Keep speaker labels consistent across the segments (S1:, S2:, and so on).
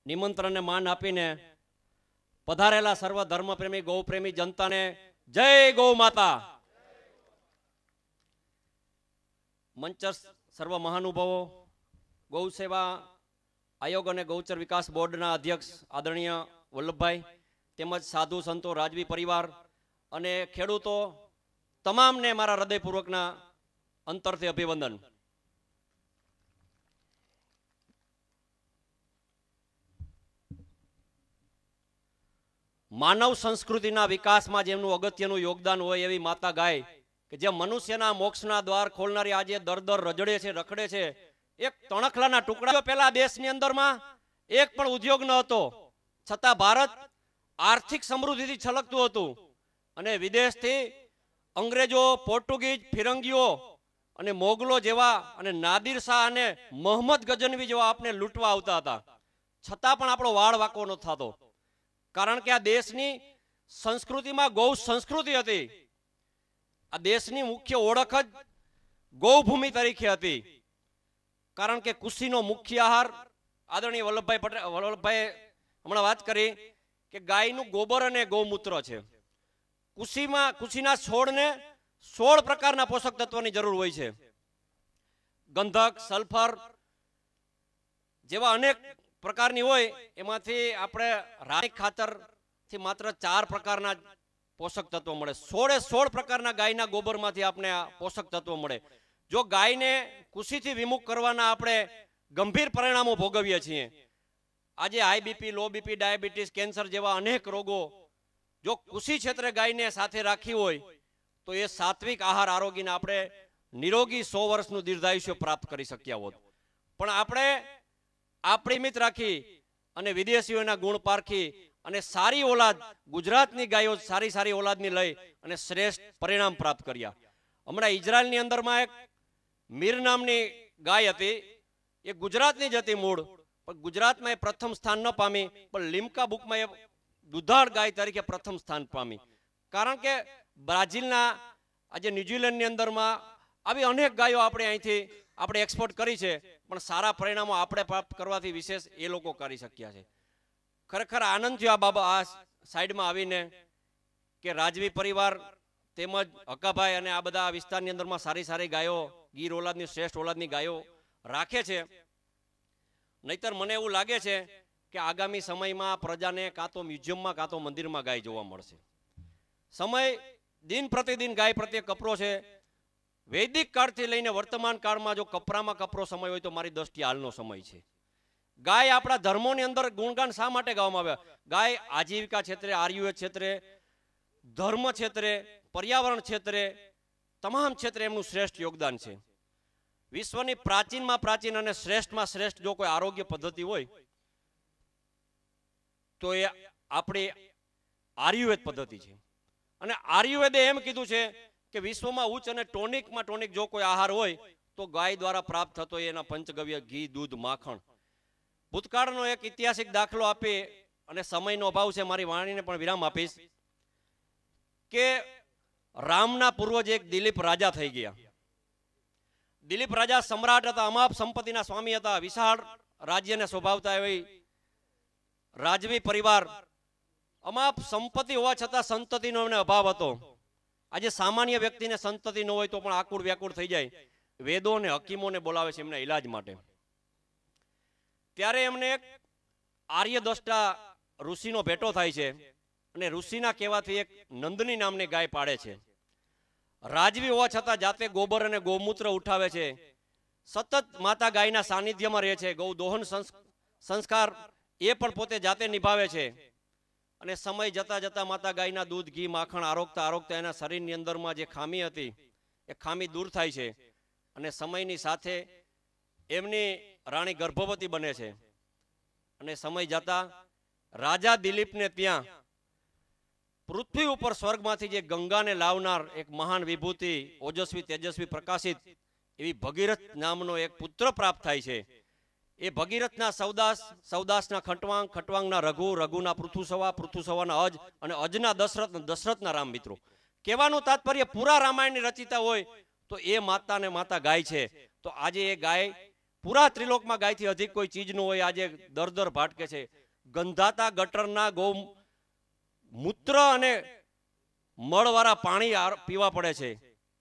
S1: નિમંત્રણને માન આપીને પધારેલા સર્વ ધર્મપ્રેમી ગૌપ્રેમી જનતાને જય ગૌ માતા. મંચસ્થ સર્વ મહાનુભાવો, ગૌ સેવા આયોગ અને ગૌચર વિકાસ બોર્ડના અધ્યક્ષ આદરણીય વલ્લભભાઈ, તેમજ સાધુ સંતો, રાજવી પરિવાર અને ખેડૂતો તમામને મારા હૃદયપૂર્વકના અંતરથી અભિવંદન. માનવ સંસ્કૃતિના વિકાસમાં જેમનું અગત્યનું યોગદાન હોય એવી માતા ગાય કે જે મનુષ્યના મોક્ષના દ્વાર ખોલનારી આજે દર દર રજડે છે, રખડે છે. એક તણખલાના ટુકડા પહેલા દેશની અંદરમાં એક પણ ઉદ્યોગ ન હતો, છતાં ભારત આર્થિક સમૃદ્ધિથી છલકતું હતું અને વિદેશથી અંગ્રેજો, પોર્ટુગીઝ, ફિરંગીઓ અને મોગલો જેવા અને નાદિર શાહ અને મોહમ્મદ ગજનવી જેવા આપને લૂંટવા આવતા હતા, છતાં પણ આપણો વાળ વાંકો ન થતો. કારણ કે આ દેશની સંસ્કૃતિમાં ગૌ સંસ્કૃતિ હતી. આ દેશની મુખ્ય ઓળખ જ ગૌભૂમિ તરીકે હતી. કારણ કે કૃષિનો મુખ્ય આહાર, આદરણીય વલ્લભભાઈ હમણાં વાત કરી કે ગાયનું ગોબર અને ગૌમૂત્ર છે. કૃષિના છોડને 16 પ્રકારના પોષક તત્વોની જરૂર હોય છે. ગંધક, સલ્ફર જેવા અનેક પ્રકારની હોય, એમાંથી આપણે રાસાયણિક ખાતરથી માત્ર 4 પ્રકારના પોષક તત્વો મળે. 16 પ્રકારના ગાયના ગોબરમાંથી આપણે આ પોષક તત્વો મળે. જો ગાયને કૃષિથી વિમુખ કરવાના આપણે ગંભીર પરિણામો ભોગવીએ છીએ. આજે high BP, low BP, diabetes, cancer જેવા અનેક રોગો જો કૃષિ ક્ષેત્રે ગાયને સાથે રાખી હોય તો એ સાત્વિક આહાર આરોગીને આપણે નિરોગી 100 વર્ષનું દીર્ઘાયુષ્ય પ્રાપ્ત કરી શક્યા હોત. પણ આપણે આપણી મિત રાખી અને વિદેશીઓના ગુણ પારખી અને સારી ઓલાદ, ગુજરાતની ગાયો સારી ઓલાદની લઈ અને શ્રેષ્ઠ પરિણામ પ્રાપ્ત કર્યા. હમણાં ઇઝરાયલની અંદરમાં એક મીર નામની ગાય હતી, એ ગુજરાતની જ હતી મૂળ, પણ ગુજરાતમાં એ પ્રથમ સ્થાન ન પામી, પણ લિમ્કા બુકમાં એ દુધાળ ગાય તરીકે પ્રથમ સ્થાન પામી. કારણ કે બ્રાઝિલના, આજે ન્યુઝીલેન્ડની અંદરમાં આવી અનેક ગાયો આપણે અહીંથી આપણે એક્સપોર્ટ કરી છે, પણ સારા પરિણામો આપણે પ્રાપ્ત કરવાથી વિશેષ એ લોકો કરી શક્યા છે. ખરેખર આનંદ થયો આ સાઈડમાં આવીને કે રાજવી પરિવાર તેમજ હકાભાઈ અને આ બધા વિસ્તારની અંદરમાં સારી ગાયો, ગીર ઓલાદની શ્રેષ્ઠ ઓલાદની ગાયો રાખે છે. નહીતર મને એવું લાગે છે કે આગામી સમયમાં પ્રજાને કાં તો મ્યુઝિયમમાં કાં તો મંદિરમાં ગાય જોવા મળશે. સમય દિન પ્રતિદિન ગાય પ્રત્યે કપરો છે. વૈદિક કાળથી લઈને વર્તમાન કાળમાં જો કપરામાં કપરો સમય હોય તો મારી દ્રષ્ટિએ હાલનો સમય છે. ગાય આપણા ધર્મોની અંદર ગુણગાન શા માટે ગાવામાં આવ્યા? ગાય આજીવિકા ક્ષેત્રે, આયુર્વેદ ક્ષેત્રે, ધર્મ ક્ષેત્રે, પર્યાવરણ ક્ષેત્રે, તમામ ક્ષેત્રે એમનું શ્રેષ્ઠ યોગદાન છે. વિશ્વની પ્રાચીનમાં પ્રાચીન અને શ્રેષ્ઠમાં શ્રેષ્ઠ જો કોઈ આરોગ્ય પદ્ધતિ હોય તો એ આપણી આયુર્વેદ પદ્ધતિ છે. અને આયુર્વેદે એમ કીધું છે કે વિશ્વમાં ઉચ્ચ અને ટોનિકમાં ટોનિક જો કોઈ આહાર હોય તો ગાય દ્વારા પ્રાપ્ત થતો એના પંચગવ્ય, ઘી, દૂધ, માખણ. ભૂતકાળનો એક ઐતિહાસિક દાખલો આપી અને સમયનો અભાવ છે, મારી વાણીને પણ વિરામ આપીશ કે રામના પૂર્વજ એક દિલીપ રાજા થઈ ગયા. દિલીપ રાજા સમ્રાટ હતા, અમાપ સંપત્તિના સ્વામી હતા, વિશાળ રાજ્યને શોભાવતા એવી રાજવી પરિવાર. અમાપ સંપત્તિ હોવા છતાં સંતતિનો એમને અભાવ હતો. આજે સામાન્ય વ્યક્તિને સંતતિ ન હોય તો પણ આકુળ વ્યાકુળ થઈ જાય. વેદો અને હકીમોને બોલાવે છે એમના ઈલાજ માટે. ત્યારે એમને એક આર્ય દ્રષ્ટા ઋષિનો ભેટો થાય છે અને ઋષિના કહેવાથી એક નંદની નામની ગાય પાડે છે. રાજવી હોવા છતાં જાતે ગોબર અને ગૌમૂત્ર ઉઠાવે છે. સતત માતા ગાયના સાનિધ્યમાં રહે છે. ગૌ દોહન સંસ્કાર એ પણ પોતે જાતે નિભાવે છે. અને સમય જતા જતા માતા ગાયના દૂધ, ઘી, માખણ આરોગતા એના શરીરની અંદરમાં જે ખામી હતી એ ખામી દૂર થાય છે. અને સમયની સાથે એમની રાણી ગર્ભવતી બને છે. અને સમય જતા રાજા દિલીપને ત્યાં પૃથ્વી ઉપર સ્વર્ગમાંથી જે ગંગાને લાવનાર એક મહાન વિભૂતિ, ઓજસ્વી, તેજસ્વી, પ્રકાશિત એવી ભગીરથ નામનો એક પુત્ર પ્રાપ્ત થાય છે. એ ભગીરથના સૌદાસના ખટવાંગ, ખટવાંગના રઘુ, રઘુના પૃથુસવા, પૃથુસવાના અજ અને અજના દશરથના રામ. મિત્રો, કહેવાનું તાત્પર્ય પૂરા રામાયણની રચિતા હોય તો એ માતા ને માતા ગાય છે. તો આજે એ ગાય પૂરા ત્રિલોકમાં ગાયથી અધિક કોઈ ચીજ ન હોય આજે દર દર ભાટકે છે. ગંધાતા ગટરના ગૌ મૂત્ર અને મળવાળા પાણી પીવા પડે છે.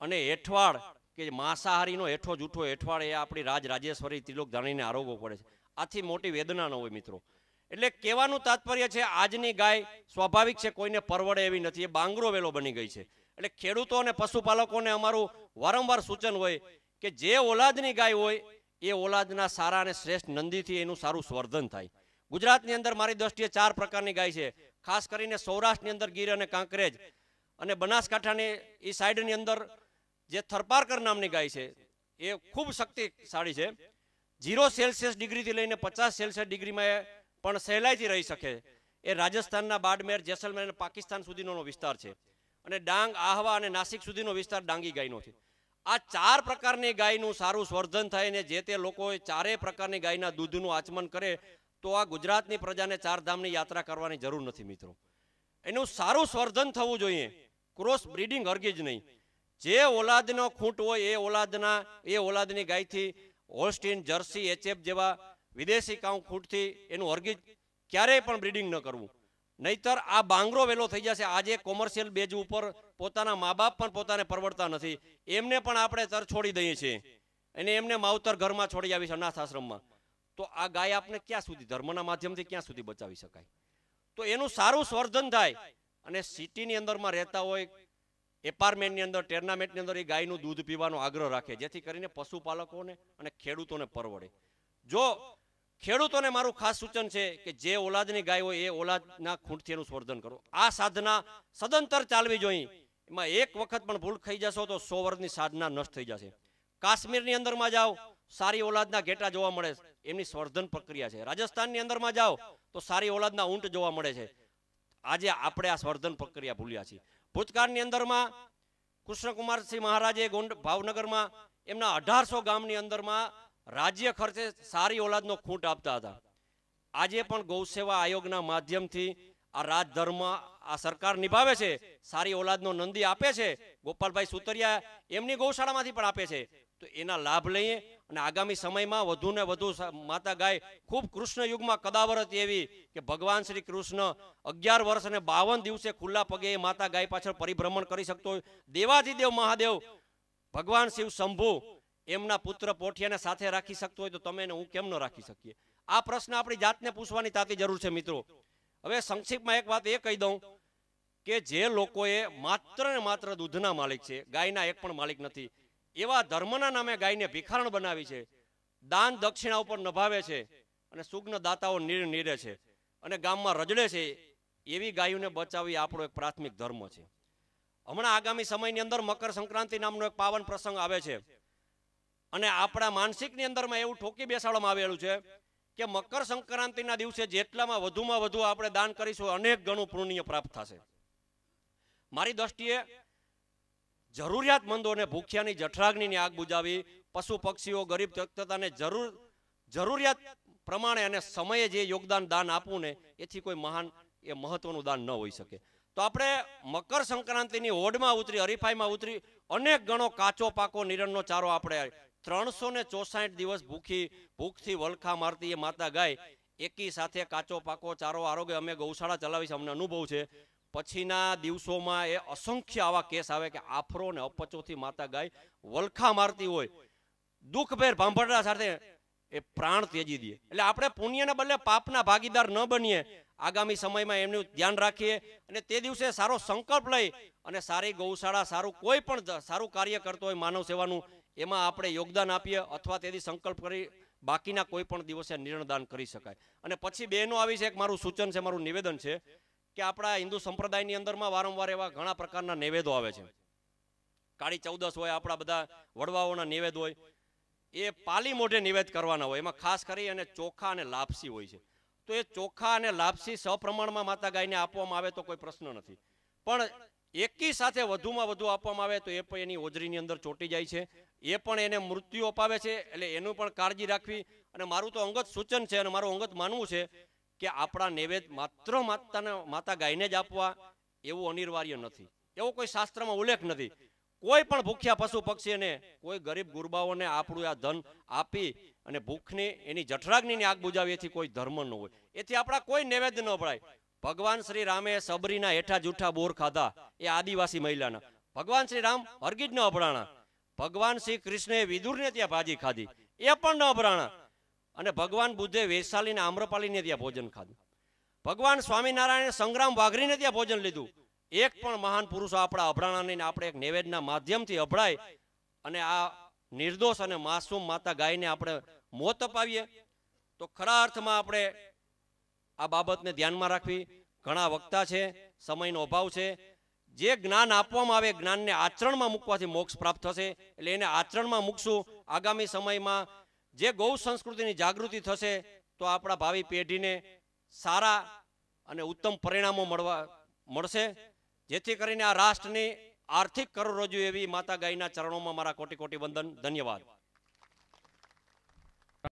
S1: અને હેઠવાડ કે માંસાહારીનો હેઠો જૂઠો હેઠવાડ એ આપણી રાજેશ્વરી ત્રિલોક ધાણીને આરોગવો પડે છે. આથી મોટી વેદના ન હોય મિત્રો. એટલે કહેવાનું તાત્પર્ય છે આજની ગાય સ્વાભાવિક છે, કોઈને પરવડે એવી નથી, એ બાંગરો વેલો બની ગઈ છે. એટલે ખેડૂતો અને પશુપાલકોને અમારું વારંવાર સૂચન હોય કે જે ઓલાદની ગાય હોય એ ઓલાદના સારા અને શ્રેષ્ઠ નંદીથી એનું સારું સંવર્ધન થાય. ગુજરાતની અંદર મારી દ્રષ્ટિએ 4 પ્રકારની ગાય છે. ખાસ કરીને સૌરાષ્ટ્રની અંદર ગીર અને કાંકરેજ અને બનાસકાંઠાની એ સાઈડની અંદર જે થરપારકર નામની ગાય છે એ ખૂબ શક્તિશાળી છે. 0 સેલ્સિયસ ડિગ્રીથી લઈને 50 સેલ્સિયસ ડિગ્રીમાં પણ સહેલાઈથી રહી શકે. એ રાજસ્થાનના બાડમેર, જેસલમેર અને પાકિસ્તાન સુધીનો વિસ્તાર છે. અને ડાંગ, આહવા અને નાસિક સુધીનો વિસ્તાર ડાંગી ગાયનો છે. આ 4 પ્રકારની ગાયનું સારું સંવર્ધન થાય ને જે તે લોકો 4 પ્રકારની ગાયના દૂધનું આચમન કરે તો આ ગુજરાતની પ્રજાને 4 ધામની યાત્રા કરવાની જરૂર નથી મિત્રો. એનું સારું સંવર્ધન થવું જોઈએ, ક્રોસ બ્રીડિંગ હરગીજ નહીં. જે ઓલાદનો ખૂંટ હોય એ ઓલાદની ગાયથી હોલ્સ્ટીન, જર્સી, એચએફ જેવા વિદેશી કાઉ ખૂંટથી એનું હરગીજ ક્યારેય પણ બ્રીડિંગ ન કરવું, નહીતર આ બાંગરો વેલો થઈ જશે. આજે કોમર્શિયલ બેઝ ઉપર પોતાના મા બાપ પણ પોતાને પરવડતા નથી, એમને પણ આપણે તર છોડી દઈએ છીએ અને એમને માવતર ઘરમાં છોડી આવી છે અનાથ આશ્રમમાં. તો આ ગાય આપને ક્યાં સુધી ધર્મના માધ્યમથી ક્યાં સુધી બચાવી શકાય? તો એનું સારું સંવર્ધન થાય. અને સિટીની અંદરમાં રહેતા હોય, એપાર્ટમેન્ટની અંદર, ટેર્નામેન્ટની અંદર એ ગાયનું દૂધ પીવાનો આગ્રહ રાખે જેથી કરીને પશુપાલકોને અને ખેડૂતોને પરવડે. જો ખેડૂતોને મારું ખાસ સૂચન છે કે જે ઓલાદની ગાય હોય એ ઓલાદના ખૂંટથી એનું સંવર્ધન કરો. આ સાધના સદંતર ચાલવી જોઈએ. એમાં એક વખત પણ ભૂલ થઈ જશો તો 100 વર્ષની સાધના નષ્ટ થઈ જશે. કાશ્મીરની અંદરમાં જાઓ, સારી ઓલાદના ઘેટા જોવા મળે, એમની સંવર્ધન પ્રક્રિયા છે. રાજસ્થાનની અંદરમાં જાઓ તો સારી ઓલાદના ઊંટ જોવા મળે છે. આજે આપણે આ સંવર્ધન પ્રક્રિયા ભૂલ્યા છીએ. ભૂતકાળની અંદરમાં કૃષ્ણકુમારસિંહ મહારાજે ભાવનગરમાં એમના 1800 ગામની અંદરમાં રાજ્ય ખર્ચે સારી ઓલાદનો ખૂંટ આપતા હતા. આજે પણ ગૌસેવા આયોગના માધ્યમથી આ રાજધર્મ આ સરકાર નિભાવે છે, સારી ઓલાદનો નંદી આપે છે. ગોપાલભાઈ સુતરિયા એમની ગૌશાળામાંથી પણ આપે છે. તો એના લાભ લઈએ અને આગામી સમયમાં વધુ ને વધુ માતા ગાય ખૂબ કૃષ્ણ યુગમાં કદાવર હતી એવી કે ભગવાન શ્રી કૃષ્ણ 11 વર્ષ અને 52 દિવસે ખુલ્લા પગે એ માતા ગાય પાછળ પરિભ્રમણ કરી શકતો હોય. દેવાધિદેવ મહાદેવ ભગવાન શિવ શંભુ એમના પુત્ર પોઠિયાને સાથે રાખી શકતો હોય તો તમે ને હું કેમ ન રાખી શકીએ? આ પ્રશ્ન આપણી જાતને પૂછવાની તાતી જરૂર છે મિત્રો. હવે સંક્ષિપ્તમાં એક વાત એ કહી દઉં કે જે લોકોએ માત્ર ને માત્ર દૂધના માલિક છે, ગાયના એક પણ માલિક નથી, એવા ધર્મના નામે ગાયને ભિખારણ બનાવી છે, દાન દક્ષિણા ઉપર નભાવે છે અને સુગ્ન દાતાઓ નીરે છે અને ગામમાં રજડે છે, એવી ગાયોને બચાવવી આપણો એક પ્રાથમિક ધર્મ છે. હમણાં આગામી સમયની અંદર મકર સંક્રાંતિ નામનો એક પાવન પ્રસંગ આવે છે અને આપણા માનસિકની અંદરમાં એવું ઠોકી બેસાડવામાં આવેલું છે કે મકર સંક્રાંતિના દિવસે જેટલામાં વધુ આપણે દાન કરીશું અનેક ગણું પુણ્ય પ્રાપ્ત થશે. મારી દ્રષ્ટિએ જરૂરિયાતમંદોને ભૂખ્યાની જઠરાગ્નિની આગ બુજાવી, પશુ પક્ષીઓ, ગરીબ તકતાને જરૂરિયાત પ્રમાણે અને સમયે જે યોગદાન દાન આપવું ને એથી કોઈ મહાન એ મહત્વનું દાન ન હોઈ શકે. તો આપણે મકર સંક્રાંતિની હોડમાં ઉતરી, હરીફાઈમાં ઉતરી, અનેક ગણો કાચો પાકો નિરણનો ચારો આપણે 364 દિવસ ભૂખથી વલખા મારતી એ માતા ગાય એકી સાથે કાચો પાકો ચારો આરોગ્ય. અમે ગૌશાળા ચલાવી છે, અમને અનુભવ છે. પછીના દિવસોમાં એ અસંખ્ય આવા કેસ આવે કે આફરો અને અપચોથી માતા ગાય વલખા મારતી હોય, દુઃખભેર ભાંભરડા સાથે એ પ્રાણ ત્યજી દે. એટલે આપણે પુણ્યના બદલે પાપના ભાગીદાર ન બનીએ. આગામી સમયમાં એમનું ધ્યાન રાખીએ અને તે દિવસે સારો સંકલ્પ લઈ અને સારી ગૌશાળા, સારું કોઈ પણ સારું કાર્ય કરતો હોય માનવ સેવાનું, એમાં આપણે યોગદાન આપીએ અથવા તેથી સંકલ્પ કરી બાકીના કોઈ પણ દિવસે નિર્ણયદાન કરી શકાય. અને પછી બહેનો આવી છે, એક મારું સૂચન છે, મારું નિવેદન છે કે આપણા હિન્દુ સંપ્રદાયની અંદરમાં વારંવાર એવા ઘણા પ્રકારના નૈવેદ્યો આવે છે. કાળી ચૌદસ હોય, આપણા બધા વડવાઓના નૈવેદ્ય હોય, એ પાલી મોઢે નિવેદ કરવાના હોય. એમાં ખાસ કરી અને ચોખા અને લાપસી હોય છે. તો એ ચોખા અને લાપસી સપ્રમાણમાં માતા ગાયને આપવામાં આવે તો કોઈ પ્રશ્ન નથી, પણ એકી સાથે વધુમાં વધુ આપવામાં આવે તો એ પણ એની ઓજરીની અંદર ચોંટી જાય છે, એ પણ એને મૃત્યુ અપાવે છે. એટલે એનું પણ કાળજી રાખવી. અને મારું તો અંગત સૂચન છે અને મારું અંગત માનવું છે કે આપણા નૈવેદ્ય માત્ર માતા ગાયને જ આપવા એવું અનિવાર્ય નથી, એવો કોઈ શાસ્ત્રમાં ઉલ્લેખ નથી. કોઈ પણ ભૂખ્યા પશુ પક્ષીને, કોઈ ગરીબ ગુરબાઓને આપણું આ ધન આપી અને ભૂખની એની જઠરાગ્નિની આગ બુજાવી, એથી કોઈ ધર્મ ન હોય, એથી આપણા કોઈ નૈવેદ્ય ન પડાય. ભગવાન શ્રી રામે સબરીના હેઠા જૂઠા બોર ખાધા, એ આદિવાસી મહિલાના. ભગવાન શ્રી રામ હરગીજ ન અભરાણા. ભગવાન શ્રી કૃષ્ણએ વિદુરને ત્યાં ભાજી ખાધી, એ પણ ન અભરાણા. અને ભગવાન બુદ્ધે વૈશાલીને આમ્રપાલીને ત્યાં ભોજન ખાધું. ભગવાન સ્વામિનારાયણે સંગ્રામ વાઘરીને ત્યાં ભોજન લીધું. એક પણ મહાન પુરુષો આપણા અભરાણા નહીં. આપણે એક નૈવેદ્યના માધ્યમથી અભરાય અને આ નિર્દોષ અને માસૂમ માતા ગાયને આપણે મોત અપાવીએ, તો ખરા અર્થમાં આપણે આ બાબતને ધ્યાનમાં રાખવી. ઘણા વક્તા છે, સમયનો અભાવ છે. જે જ્ઞાન આપવામાં આવે, જ્ઞાનને આચરણમાં મૂકવાથી મોક્ષ પ્રાપ્ત થશે. એટલે એને આચરણમાં મૂકશું. આગામી સમયમાં જે ગૌ સંસ્કૃતિની જાગૃતિ થશે, તો આપણા ભાવિ પેઢીને સારા અને ઉત્તમ પરિણામો મળશે. જેથી કરીને આ રાષ્ટ્રની આર્થિક કરોડરજ્જુ એવી માતા ગાયના ચરણોમાં મારા કોટી કોટી વંદન. ધન્યવાદ.